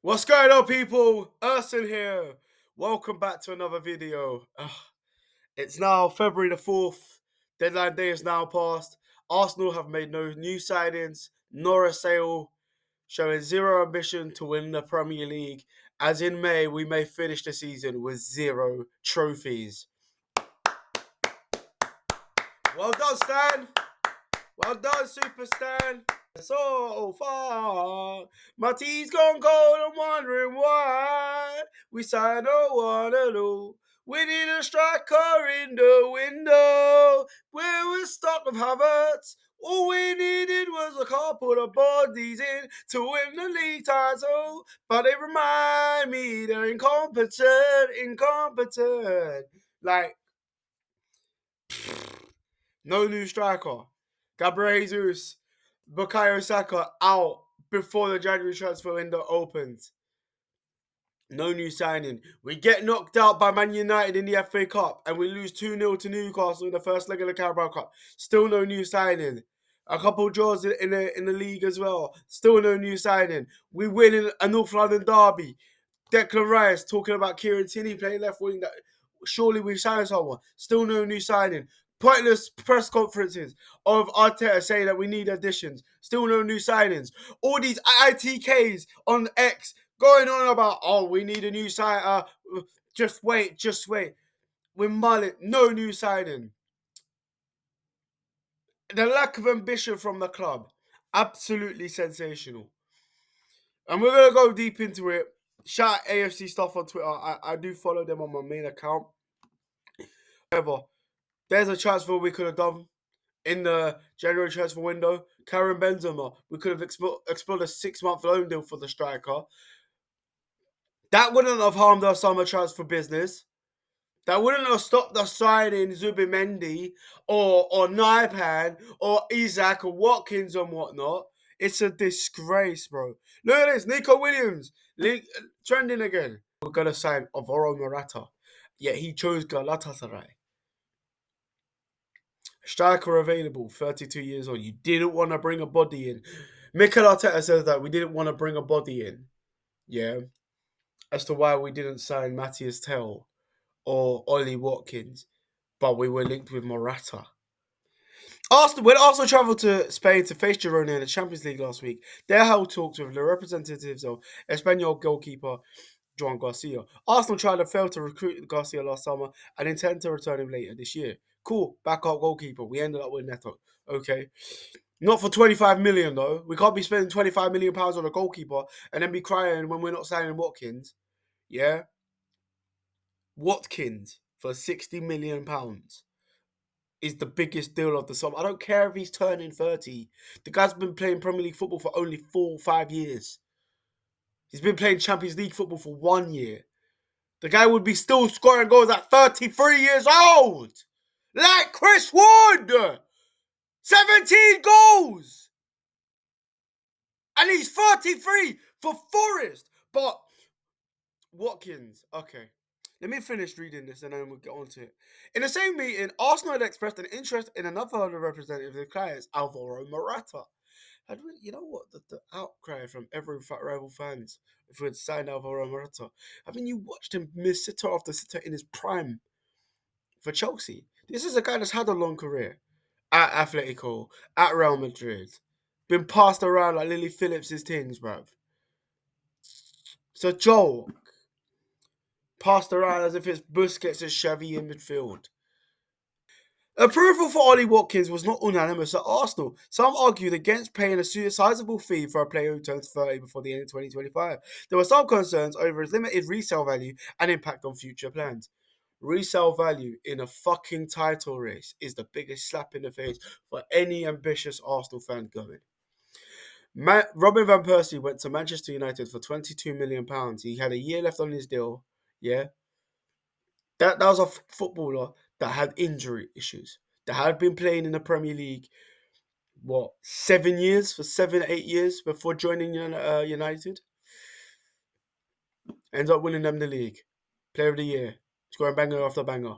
What's going on, people? Urson here. Welcome back to another video. It's now February the 4th. Deadline day is now past. Arsenal have made no new signings, nor a sale, showing zero ambition to win the Premier League. As in May, we may finish the season with 0 trophies. Well done, Stan. Well done, Super Stan. So far, my tea's gone cold. I'm wondering why we signed a Waterloo. We need a striker in the window. We were stuck with Havertz. All we needed was a couple of bodies in to win the league title. But they remind me they're incompetent. Like, no new striker. Gabriel Jesus, Bukayo Saka out before the January transfer window opens. No new signing. We get knocked out by Man United in the FA Cup and we lose 2-0 to Newcastle in the first leg of the Carabao Cup. Still no new signing. A couple draws in the league as well. Still no new signing. We win in a North London derby. Declan Rice talking about Kieran Tierney playing left wing. That surely we signed someone. Still no new signing. Pointless press conferences of Arteta saying that we need additions. Still no new signings. All these ITKs on X going on about, oh, we need a new sign. Just wait. With Mullet, no new signing. The lack of ambition from the club, absolutely sensational. And we're going to go deep into it. Shout out AFC stuff on Twitter. I do follow them on my main account. However, there's a transfer we could have done in the January transfer window. Karim Benzema, we could have explored a 6-month loan deal for the striker. That wouldn't have harmed our summer transfer business. That wouldn't have stopped us signing Zubimendi or Naipan or Isaac or Watkins and whatnot. It's a disgrace, bro. Look at this. Nico Williams trending again. We're going to sign Alvaro Morata. Yet he chose Galatasaray. Striker available, 32 years old. You didn't want to bring a body in. Mikel Arteta says that we didn't want to bring a body in. Yeah. As to why we didn't sign Matthias Tell or Ollie Watkins. But we were linked with Morata. When Arsenal travelled to Spain to face Girona in the Champions League last week, they held talks with the representatives of Espanyol goalkeeper Joan Garcia. Arsenal tried and failed to recruit Garcia last summer and intend to return him later this year. Cool, backup goalkeeper. We ended up with Neto. Okay. Not for 25 million though. We can't be spending 25 million pounds on a goalkeeper and then be crying when we're not signing Watkins. Yeah. Watkins for 60 million pounds is the biggest deal of the summer. I don't care if he's turning 30. The guy's been playing Premier League football for only 4 or 5 years. He's been playing Champions League football for 1 year. The guy would be still scoring goals at 33 years old. Like Chris Wood. 17 goals. And he's 33 for Forest. But Watkins, okay. Let me finish reading this and then we'll get on to it. In the same meeting, Arsenal had expressed an interest in another of the representatives of the clients, Alvaro Morata. You know what? The outcry from every rival fans if we had signed Alvaro Morata. I mean, you watched him miss sitter after sitter in his prime for Chelsea. This is a guy that's had a long career at Atletico, at Real Madrid. Been passed around like Lily Phillips' things, bruv. It's a joke. Passed around as if it's Busquets and Xavi in midfield. Approval for Ollie Watkins was not unanimous at Arsenal. Some argued against paying a sizable fee for a player who turns 30 before the end of 2025. There were some concerns over his limited resale value and impact on future plans. Resale value in a fucking title race is the biggest slap in the face for any ambitious Arsenal fan going. Robin Van Persie went to Manchester United for £22 million. He had a year left on his deal. Yeah. That was a footballer that had injury issues. That had been playing in the Premier League, 7 years? For 7, 8 years before joining United. Ends up winning them the league. Player of the year. Scoring banger after banger.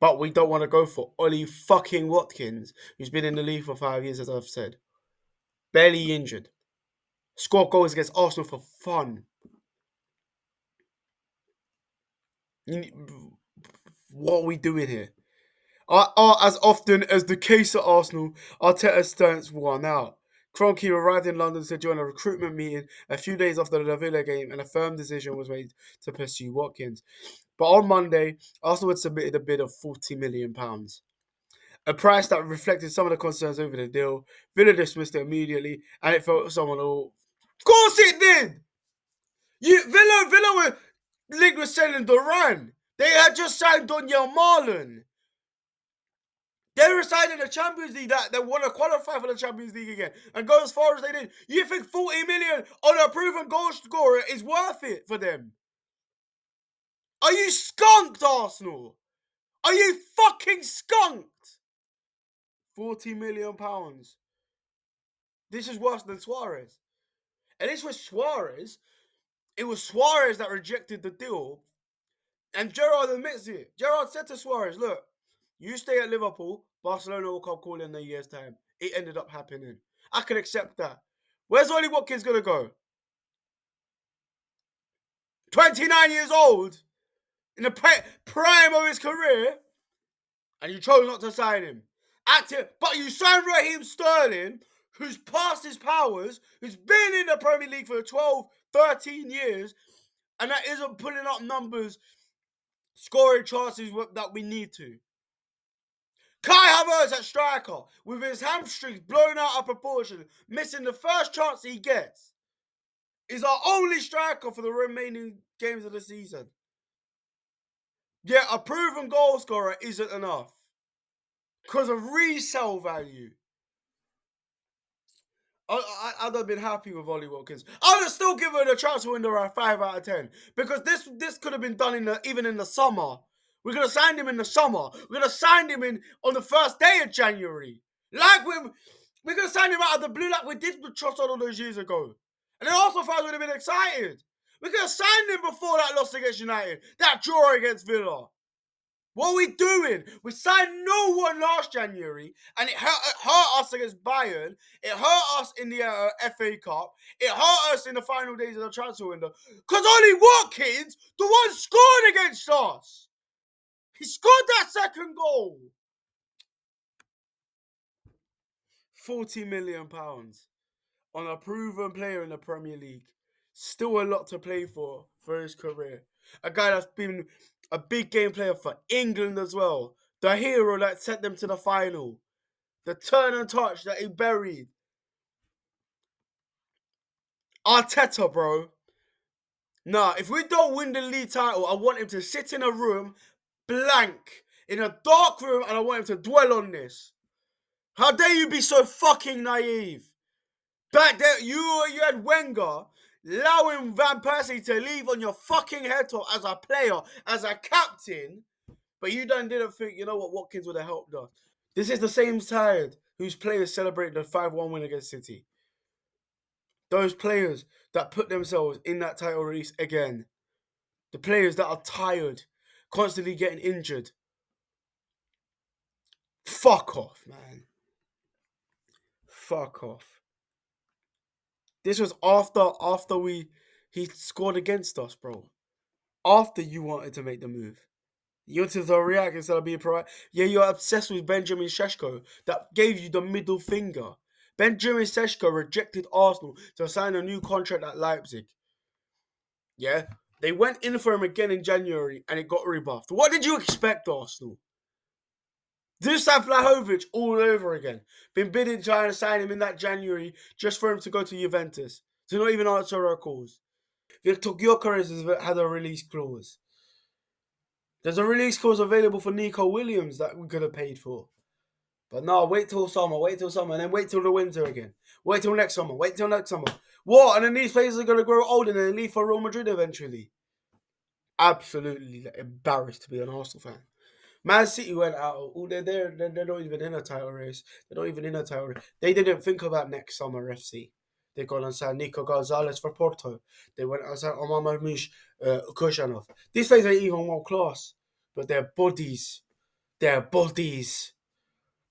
But we don't want to go for Ollie fucking Watkins, who's been in the league for 5 years, as I've said. Barely injured. score goals against Arsenal for fun. What are we doing here? As often as the case at Arsenal, Arteta's stance won out. Kroenke arrived in London to join a recruitment meeting a few days after the Villa game, and a firm decision was made to pursue Watkins. But on Monday, Arsenal had submitted a bid of £40 million, a price that reflected some of the concerns over the deal. Villa dismissed it immediately, and it felt someone all. Of course it did! Villa were linked with selling Duran. They had just signed Daniel Marlon. They were signing the Champions League that they want to qualify for the Champions League again and go as far as they did. You think 40 million on a proven goal scorer is worth it for them? Are you skunked, Arsenal? Are you fucking skunked? £40 million. This is worse than Suarez. And this was Suarez. It was Suarez that rejected the deal. And Gerrard admits it. Gerrard said to Suarez, look, you stay at Liverpool, Barcelona will come calling in a year's time. It ended up happening. I can accept that. Where's Ollie Watkins going to go? 29 years old, in the prime of his career, and you chose not to sign him. But you signed Raheem Sterling, who's past his powers, who's been in the Premier League for 12, 13 years, and that isn't putting up numbers, scoring chances that we need to. Kai Havertz at striker, with his hamstrings blown out of proportion, missing the first chance he gets, is our only striker for the remaining games of the season. Yet a proven goal scorer isn't enough because of resale value. I'd have been happy with Ollie Watkins. I'd have still given the transfer window a 5 out of 10 because this could have been done even in the summer. We're gonna sign him in the summer. We're gonna sign him on the first day of January. Like we're gonna sign him out of the blue, like we did with Trossard all those years ago. And then also fans would have been excited. We could have signed him before that loss against United, that draw against Villa. What are we doing? We signed no one last January, and it hurt us against Bayern. It hurt us in the FA Cup. It hurt us in the final days of the transfer window. Because Ollie Watkins, the one scored against us. He scored that second goal. £40 million on a proven player in the Premier League. Still a lot to play for his career. A guy that's been a big game player for England as well. The hero that sent them to the final. The turn and touch that he buried. Arteta, bro. Nah, if we don't win the league title, I want him to sit in a room, blank, in a dark room, and I want him to dwell on this. How dare you be so fucking naive? Back there, you had Wenger allowing Van Persie to leave on your fucking head top as a player, as a captain, but you didn't think, you know what, Watkins would have helped us. This is the same side whose players celebrated the 5-1 win against City. Those players that put themselves in that title race again. The players that are tired, constantly getting injured. Fuck off, man. Fuck off. This was after he scored against us, bro. After you wanted to make the move. You wanted to react instead of being proactive. Yeah, you're obsessed with Benjamin Šeško. That gave you the middle finger. Benjamin Šeško rejected Arsenal to sign a new contract at Leipzig. Yeah? They went in for him again in January and it got rebuffed. What did you expect, Arsenal? Dusan Vlahovic all over again. Been bidding trying to sign him in that January just for him to go to Juventus. To not even answer our calls. Viktor Gyökeres has had a release clause. There's a release clause available for Nico Williams that we could have paid for. But no, wait till summer, and then wait till the winter again. Wait till next summer, What? And then these players are going to grow old and then leave for Real Madrid eventually. Absolutely embarrassed to be an Arsenal fan. Man City went out. They're not even in a title race. They didn't think about next summer FC. They gone and signed Nico Gonzalez for Porto. They went and signed Omar Marmoush, Kushanov. These players ain't even world class. But they're bodies.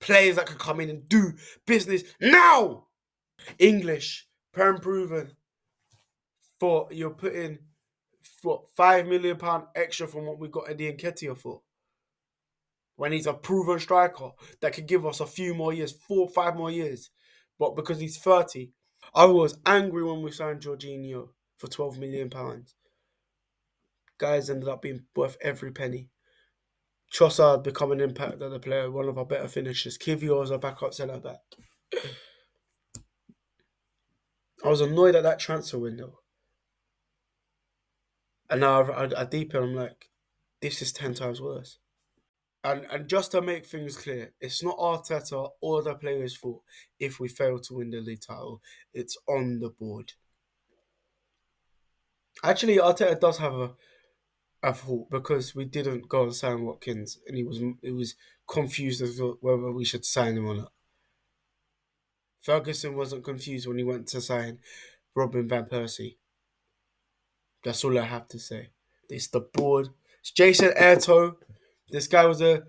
Players that can come in and do business now. English, perm proven. For you're putting what £5 million extra from what we got Eddie Nketiah for. When he's a proven striker that could give us a few more years, 4 or 5 more years. But because he's 30. I was angry when we signed Jorginho for £12 million. Guys ended up being worth every penny. Trossard become an impact of the player, one of our better finishers. Kivior is a backup centre back. I was annoyed at that transfer window. And now I deepen, I'm like, this is 10 times worse. And just to make things clear, it's not Arteta or the players' fault if we fail to win the league title. It's on the board. Actually, Arteta does have a fault because we didn't go and sign Watkins, and he was confused as to whether we should sign him or not. Ferguson wasn't confused when he went to sign Robin van Persie. That's all I have to say. It's the board. It's Jason AYTO. This guy was a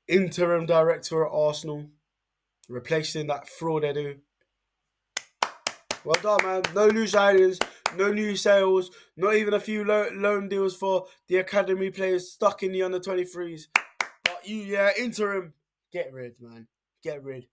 interim director at Arsenal, replacing that fraud Edu. Well done, man. No new signings, no new sales, not even a few loan deals for the academy players stuck in the under 23s. But interim. Get rid, man. Get rid.